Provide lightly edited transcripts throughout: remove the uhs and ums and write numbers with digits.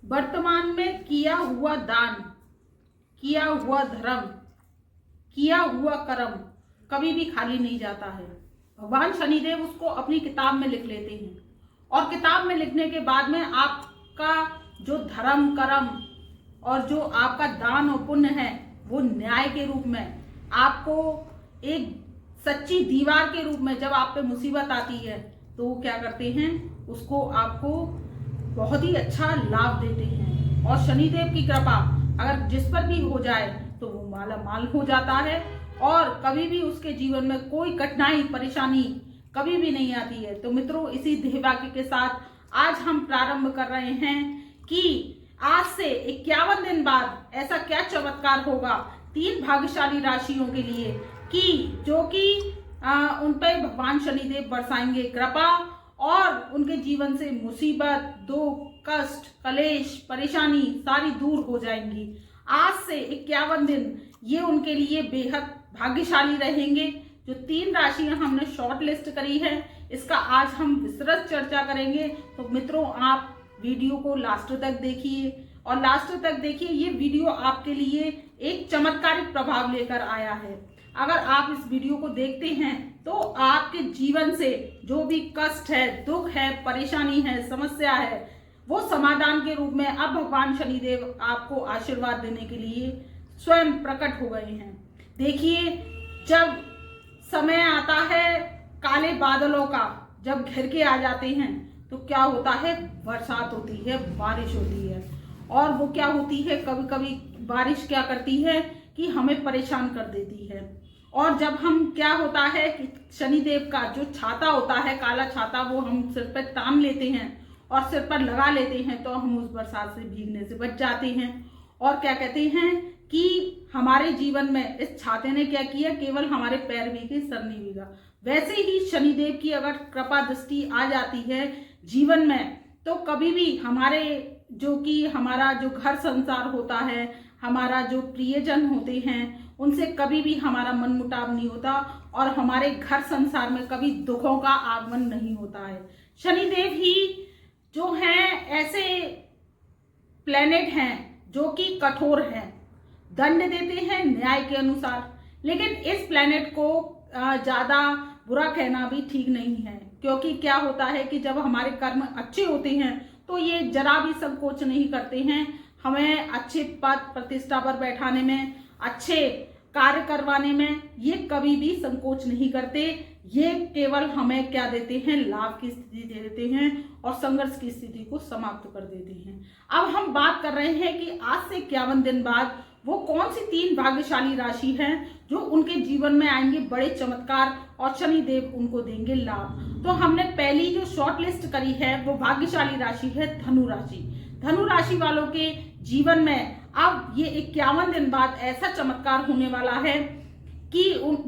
वर्तमान में किया हुआ दान, किया हुआ धर्म, किया हुआ कर्म कभी भी खाली नहीं जाता है। भगवान शनिदेव उसको अपनी किताब में लिख लेते हैं और किताब में लिखने के बाद में आपका जो धर्म कर्म और जो आपका दान और पुण्य है वो न्याय के रूप में आपको एक सच्ची दीवार के रूप में, जब आप पे मुसीबत आती है तो वो क्या करते हैं, उसको आपको बहुत ही अच्छा लाभ देते हैं। और शनिदेव की कृपा अगर जिस पर भी हो जाए तो वो माला माल हो जाता है और कभी भी उसके जीवन में कोई कठिनाई परेशानी कभी भी नहीं आती है। तो मित्रों, इसी ध्येयवाक्य के साथ आज हम प्रारंभ कर रहे हैं कि आज से 51 दिन बाद ऐसा क्या चमत्कार होगा 3 भाग्यशाली राशियों के लिए कि जो कि उन पर भगवान शनिदेव बरसाएंगे कृपा और उनके जीवन से मुसीबत, दुख, कष्ट, कलेश, परेशानी सारी दूर हो जाएंगी। आज से 51 दिन ये उनके लिए बेहद भाग्यशाली रहेंगे। जो 3 राशियां हमने शॉर्ट लिस्ट करी है, इसका आज हम विस्तृत चर्चा करेंगे। तो मित्रों, आप वीडियो को लास्ट तक देखिए और लास्ट तक देखिए। ये वीडियो आपके लिए एक चमत्कारिक प्रभाव लेकर आया है। अगर आप इस वीडियो को देखते हैं तो आपके जीवन से जो भी कष्ट है, दुख है, परेशानी है, समस्या है, वो समाधान के रूप में अब भगवान शनिदेव आपको आशीर्वाद देने के लिए स्वयं प्रकट हो गए हैं। देखिए, जब समय आता है काले बादलों का, जब घिर के आ जाते हैं तो क्या होता है, बरसात होती है, बारिश होती है। और वो क्या होती है, कभी कभी बारिश क्या करती है कि हमें परेशान कर देती है। और जब हम क्या होता है कि शनिदेव का जो छाता होता है, काला छाता, वो हम सिर पर तान लेते हैं और सिर पर लगा लेते हैं तो हम उस बरसात से भीगने से बच जाते हैं। और क्या कहते हैं कि हमारे जीवन में इस छाते ने क्या किया, केवल हमारे पैर भीगे, सर नहीं भीगा। वैसे ही शनिदेव की अगर कृपा दृष्टि आ जाती है जीवन में तो कभी भी हमारे हमारा जो घर संसार होता है, हमारा जो प्रियजन होते हैं, उनसे कभी भी हमारा मन मुटाव नहीं होता और हमारे घर संसार में कभी दुखों का आगमन नहीं होता है। शनिदेव ही जो हैं ऐसे प्लेनेट हैं जो कि कठोर हैं, दंड देते हैं न्याय के अनुसार। लेकिन इस प्लेनेट को ज्यादा बुरा कहना भी ठीक नहीं है, क्योंकि क्या होता है कि जब हमारे कर्म अच्छे होते हैं तो ये जरा भी संकोच नहीं करते हैं हमें अच्छे पद प्रतिष्ठा पर बैठाने में, अच्छे कार्य करवाने में। ये कभी भी संकोच नहीं करते। ये केवल हमें क्या देते हैं, लाभ की स्थिति दे देते हैं और संघर्ष की स्थिति को समाप्त कर देते हैं। अब हम बात कर रहे हैं कि आज से 51 दिन बाद वो कौन सी 3 भाग्यशाली राशि हैं जो उनके जीवन में आएंगे बड़े चमत्कार और शनिदेव उनको देंगे लाभ। तो हमने पहली जो शॉर्ट लिस्ट करी है वो भाग्यशाली राशि है धनु राशि। धनु राशि वालों के जीवन में अब ये 51 दिन बाद ऐसा चमत्कार होने वाला है कि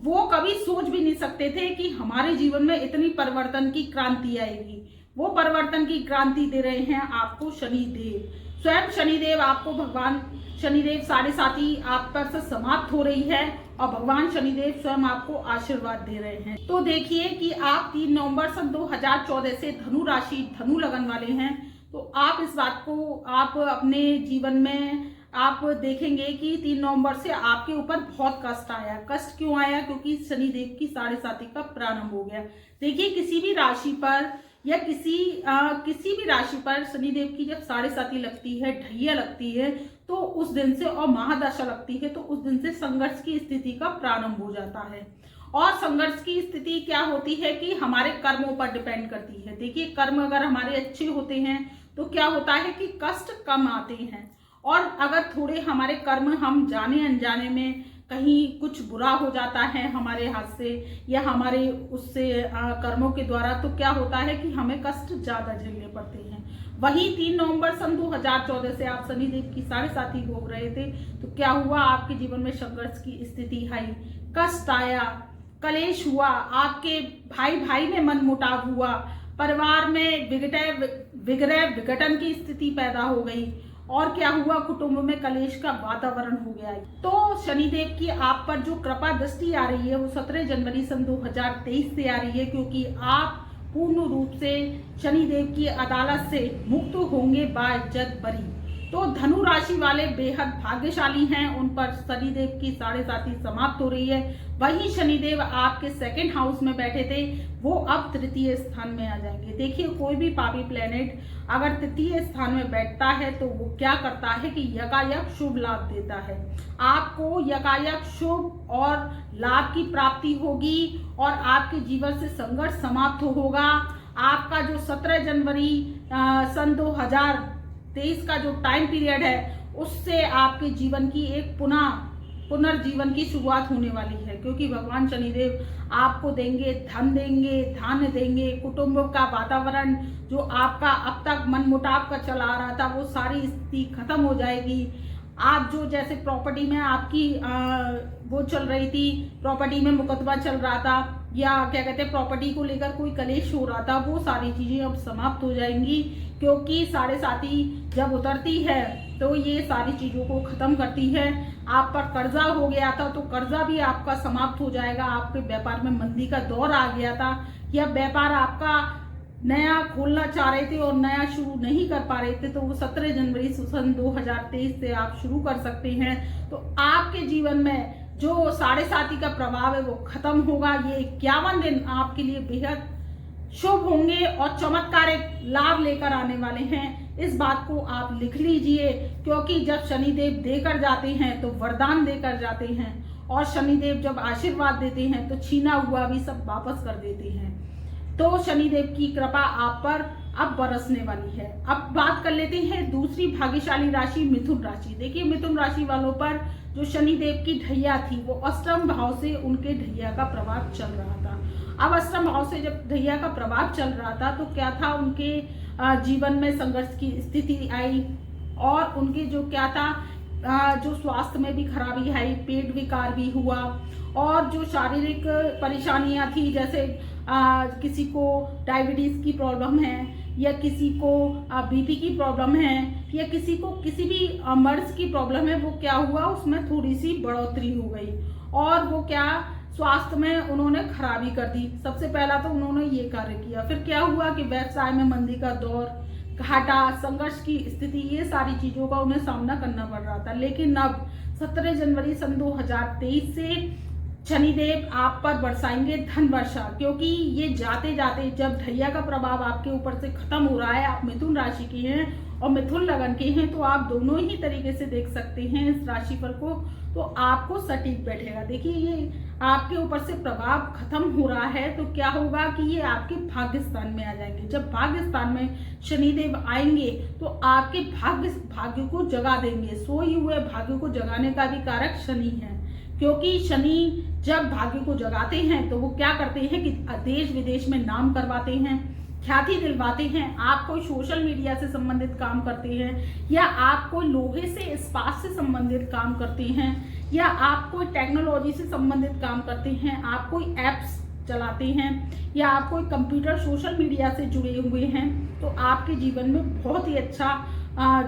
वो कभी सोच भी नहीं सकते थे कि हमारे जीवन में इतनी परिवर्तन की क्रांति आएगी। वो परिवर्तन की क्रांति दे रहे हैं आपको शनिदेव। स्वयं शनिदेव आपको, भगवान शनिदेव साढ़े साथी आप पर से समाप्त हो रही है और भगवान शनिदेव स्वयं आपको आशीर्वाद दे रहे हैं। तो देखिए कि आप 3 नवंबर सन 2014 से धनु राशि, धनु लगन वाले हैं। तो आप इस बात को आप अपने जीवन में आप देखेंगे कि 3 नवंबर से आपके ऊपर बहुत कष्ट आया। कष्ट क्यों आया? क्योंकि शनिदेव की साढ़े साथी का प्रारंभ हो गया। देखिए, किसी भी राशि पर या किसी भी राशि पर शनिदेव की जब साढ़े साथी लगती है, ढैया लगती है, तो उस दिन से, और महादशा लगती है, तो उस दिन से संघर्ष की स्थिति का प्रारंभ हो जाता है। और संघर्ष की स्थिति क्या होती है कि हमारे कर्मों पर डिपेंड करती है। देखिए, कर्म अगर हमारे अच्छे होते हैं तो क्या होता है कि कष्ट कम आते हैं, और अगर थोड़े हमारे कर्म हम जाने अनजाने में कहीं कुछ बुरा हो जाता है हमारे हाथ से या हमारे उससे कर्मों के द्वारा, तो क्या होता है कि हमें कष्ट ज्यादा झेलने पड़ते हैं। वही 3 नवंबर सन 2014 से आप शनिदेव की साढ़े साथी भोग रहे थे, तो क्या हुआ, आपके जीवन में संघर्ष की स्थिति आई, कष्ट आया, कलेश हुआ, आपके भाई भाई में मन मुटाव हुआ, परिवार में विघटन की स्थिति पैदा हो गई, और क्या हुआ, कुटुंब में कलेश का वातावरण हो गया। तो शनिदेव की आप पर जो कृपा दृष्टि आ रही है वो 17 जनवरी सन 2023 से आ रही है, क्योंकि आप पूर्ण रूप से शनिदेव की अदालत से मुक्त होंगे बाइज्जत बरी। तो धनु राशि वाले बेहद भाग्यशाली हैं, उन पर शनिदेव की 7.5 समाप्त हो रही है। वही शनिदेव आपके सेकंड हाउस में बैठे थे, वो अब तृतीय स्थान में आ जाएंगे। देखिए, कोई भी पापी प्लेनेट अगर तृतीय स्थान में बैठता है तो वो क्या करता है कि यकायक शुभ लाभ देता है। आपको यकायक शुभ और लाभ की प्राप्ति होगी और आपके जीवन से संघर्ष समाप्त होगा। आपका जो 17 जनवरी सन 2023 का जो टाइम पीरियड है, उससे आपके जीवन की एक पुनर्जीवन की शुरुआत होने वाली है, क्योंकि भगवान शनिदेव आपको देंगे, धन देंगे, धान्य देंगे, कुटुंब का वातावरण जो आपका अब तक मनमुटाव का चला आ रहा था, वो सारी स्थिति खत्म हो जाएगी। आप जो जैसे प्रॉपर्टी में आपकी वो चल रही थी, प्रॉपर्टी में मुकदमा चल रहा था, या क्या कहते हैं प्रॉपर्टी को लेकर कोई कलेश हो रहा था, वो सारी चीजें अब समाप्त हो जाएंगी, क्योंकि 7.5 जब उतरती है तो ये सारी चीजों को खत्म करती है। आप पर कर्जा हो गया था तो कर्जा भी आपका समाप्त हो जाएगा। आपके व्यापार में मंदी का दौर आ गया था, या व्यापार आपका नया खोलना चाह रहे थे और नया शुरू नहीं कर पा रहे थे, तो वो 17 जनवरी सन 2023 से आप शुरू कर सकते हैं। तो आपके जीवन में जो 7.5 का प्रभाव है वो खत्म होगा। ये 51 दिन आपके लिए बेहद शुभ होंगे और चमत्कारिक लाभ लेकर आने वाले हैं। इस बात को आप लिख लीजिए, क्योंकि जब शनिदेव देकर जाते हैं तो वरदान देकर जाते हैं, और शनिदेव जब आशीर्वाद देते हैं तो छीना हुआ भी सब वापस कर देते हैं। तो शनिदेव की कृपा आप पर अब बरसने वाली है। अब बात कर लेते हैं दूसरी भाग्यशाली राशि मिथुन राशि। देखिए, मिथुन राशि वालों पर जो शनिदेव की ढैया थी, वो अष्टम भाव से उनके ढैया का प्रभाव चल रहा था। अब अष्टम भाव से जब ढैया का प्रभाव चल रहा था तो क्या था, उनके जीवन में संघर्ष की स्थिति आई, और उनके जो क्या था जो स्वास्थ्य में भी खराबी आई, पेट विकार भी हुआ, और जो शारीरिक परेशानियां थी, जैसे किसी को डायबिटीज की प्रॉब्लम है, या किसी को बीपी की प्रॉब्लम है, या किसी को किसी भी मर्ज की प्रॉब्लम है, वो क्या हुआ, उसमें थोड़ी सी बढ़ोतरी हो गई, और वो क्या स्वास्थ्य में उन्होंने खराबी कर दी। सबसे पहला तो उन्होंने ये कार्य किया, फिर क्या हुआ कि व्यवसाय में मंदी का दौर, घाटा, संघर्ष की स्थिति, ये सारी चीजों का उन्हें सामना करना पड़ रहा था। लेकिन अब 17 जनवरी सन 2023 से शनिदेव आप पर बरसाएंगे धन वर्षा, क्योंकि ये जाते जाते जब ढैया का प्रभाव आपके ऊपर से खत्म हो रहा है, आप मिथुन राशि के हैं और मिथुन लगन के हैं, तो आप दोनों ही तरीके से देख सकते हैं इस राशिफल को, तो आपको सटीक बैठेगा। देखिए, ये आपके ऊपर से प्रभाव खत्म हो रहा है, तो क्या होगा कि ये आपके भाग्य स्थान में आ जाएंगे। जब भाग्य स्थान में शनिदेव आएंगे तो आपके भाग्य को जगा देंगे। सोए हुए भाग्य को जगाने का भी कारक शनि है, क्योंकि शनि जब भाग्य को जगाते हैं तो वो क्या करते हैं कि देश विदेश में नाम करवाते हैं, ख्याति दिलवाते हैं। आप कोई सोशल मीडिया से संबंधित काम करते हैं, या आप कोई लोहे से इस्पात से संबंधित काम करते हैं, या आप कोई टेक्नोलॉजी से संबंधित काम करते हैं, आप कोई एप्स चलाते हैं, या आप कोई कंप्यूटर सोशल मीडिया से जुड़े हुए हैं, तो आपके जीवन में बहुत ही अच्छा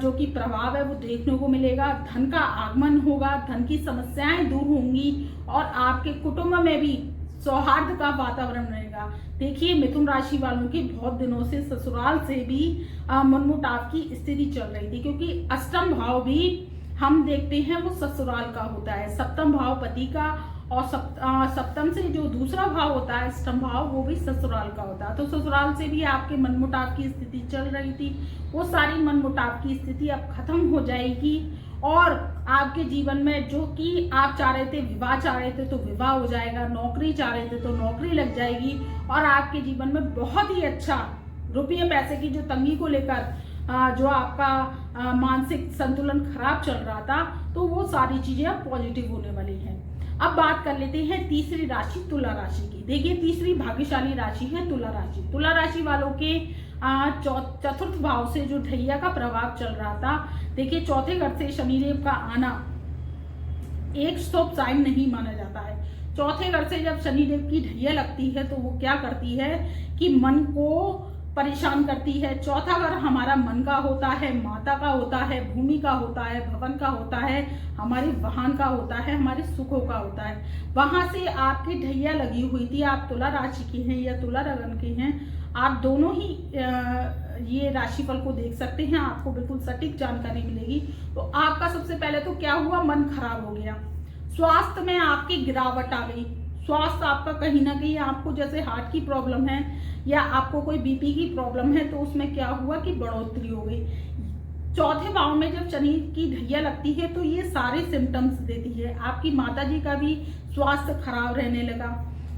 जो कि प्रभाव है वो देखने को मिलेगा। धन का आगमन होगा, धन की समस्याएं दूर होंगी, और आपके कुटुंब में भी सौहार्द का वातावरण रहेगा। देखिए, मिथुन राशि वालों की बहुत दिनों से ससुराल से भी मनमुटाव की स्थिति चल रही थी, क्योंकि अष्टम भाव भी हम देखते हैं वो ससुराल का होता है, सप्तम भाव पति का, और सप्तम से जो दूसरा भाव होता है अष्टम भाव, वो भी ससुराल का होता है। तो ससुराल से भी आपके मनमुटाव की स्थिति चल रही थी, वो सारी मनमुटाव की स्थिति अब खत्म हो जाएगी, और आपके जीवन में जो कि आप चाह रहे थे, विवाह चाह रहे थे तो विवाह हो जाएगा, नौकरी चाह रहे थे तो नौकरी लग जाएगी, और आपके जीवन में बहुत ही अच्छा रुपये पैसे की जो तंगी को लेकर जो आपका मानसिक संतुलन खराब चल रहा था, तो वो सारी चीजें अब पॉजिटिव होने वाली हैं। अब बात कर लेते हैं तीसरी राशि तुला राशि की। देखिए, तीसरी भाग्यशाली राशि है तुला राशि। तुला राशि वालों के चतुर्थ भाव से जो ढैया का प्रभाव चल रहा था, देखिए चौथे घर से शनिदेव का आना एक शुभ साइन नहीं माना जाता है। चौथे घर से जब शनिदेव की ढैया लगती है तो वो क्या करती है कि मन को परेशान करती है। चौथा घर हमारा मन का होता है, माता का होता है, भूमि का होता है, भवन का होता है, हमारे वाहन का होता है, हमारे सुखों का होता है। वहां से आपकी ढैया लगी हुई थी, आप तुला राशि के हैं या तुला लगन के हैं, आप दोनों ही ये राशिफल को देख सकते हैं, आपको बिल्कुल सटीक जानकारी मिलेगी। तो आपका सबसे पहले तो क्या हुआ, मन खराब हो गया, स्वास्थ्य में आपकी गिरावट आ गई। स्वास्थ्य आपका कहीं ना कहीं, आपको जैसे हार्ट की प्रॉब्लम है या आपको कोई बीपी की प्रॉब्लम है, तो उसमें क्या हुआ कि बढ़ोतरी हो गई। चौथे भाव में जब शनि की ढैया लगती है तो ये सारे सिम्टम्स देती है। आपकी माता जी का भी स्वास्थ्य खराब रहने लगा,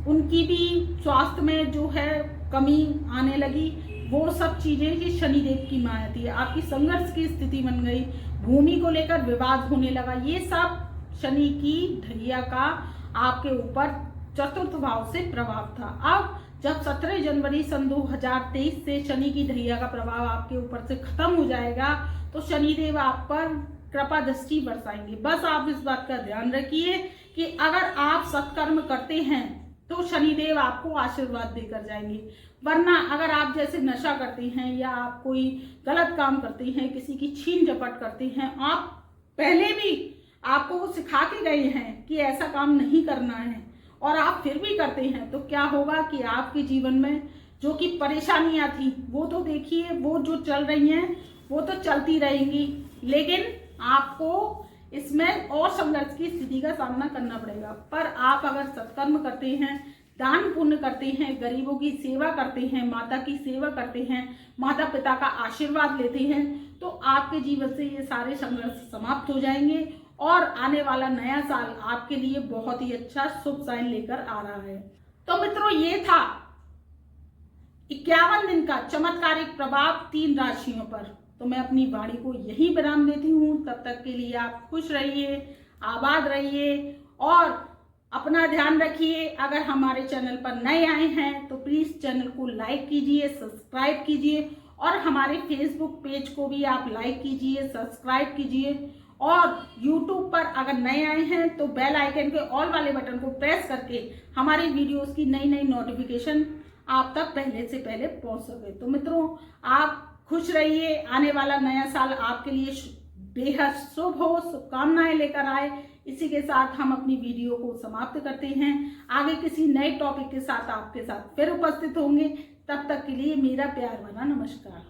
उनकी भी स्वास्थ्य में जो है कमी आने लगी। वो सब चीजें ये शनिदेव की माया थी। आपकी संघर्ष की स्थिति बन गई, भूमि को लेकर विवाद होने लगा। ये सब शनि की ढैया का आपके ऊपर चतुर्थ भाव से प्रभाव था। अब जब 17 जनवरी सन 2023 से शनि की ढैया का प्रभाव आपके ऊपर से खत्म हो जाएगा तो शनिदेव आप पर कृपा दृष्टि बरसाएंगे। बस आप इस बात का ध्यान रखिए कि अगर आप सत्कर्म करते हैं तो शनिदेव आपको आशीर्वाद देकर जाएंगे, वरना अगर आप जैसे नशा करते हैं या आप कोई गलत काम करते हैं, किसी की छीन झपट करते हैं, आप पहले भी आपको वो सिखा के गए हैं कि ऐसा काम नहीं करना है और आप फिर भी करते हैं, तो क्या होगा कि आपके जीवन में जो कि परेशानियां थी वो तो देखिए, वो जो चल रही हैं वो तो चलती रहेंगी, लेकिन आपको इसमें और संघर्ष की स्थिति का सामना करना पड़ेगा। पर आप अगर सत्कर्म करते हैं, दान पुण्य करते हैं, गरीबों की सेवा करते हैं, माता की सेवा करते हैं, माता पिता का आशीर्वाद लेते हैं, तो आपके जीवन से ये सारे संघर्ष समाप्त हो जाएंगे और आने वाला नया साल आपके लिए बहुत ही अच्छा शुभ साइन लेकर आ रहा है। तो मित्रों, ये था 51 दिन का चमत्कारिक प्रभाव 3 राशियों पर। तो मैं अपनी वाणी को यही विराम देती हूँ। तब तक के लिए आप खुश रहिए, आबाद रहिए और अपना ध्यान रखिए। अगर हमारे चैनल पर नए आए हैं तो प्लीज चैनल को लाइक कीजिए, सब्सक्राइब कीजिए और हमारे फेसबुक पेज को भी आप लाइक कीजिए, सब्सक्राइब कीजिए। और YouTube पर अगर नए आए हैं तो बेल आइकन के ऑल वाले बटन को प्रेस करके हमारी वीडियोस की नई नई नोटिफिकेशन आप तक पहले से पहले पहुंच सके। तो मित्रों, आप खुश रहिए, आने वाला नया साल आपके लिए बेहद शुभ हो, शुभकामनाएं लेकर आए। इसी के साथ हम अपनी वीडियो को समाप्त करते हैं। आगे किसी नए टॉपिक के साथ आपके साथ फिर उपस्थित होंगे। तब तक के लिए मेरा प्यार भरा नमस्कार।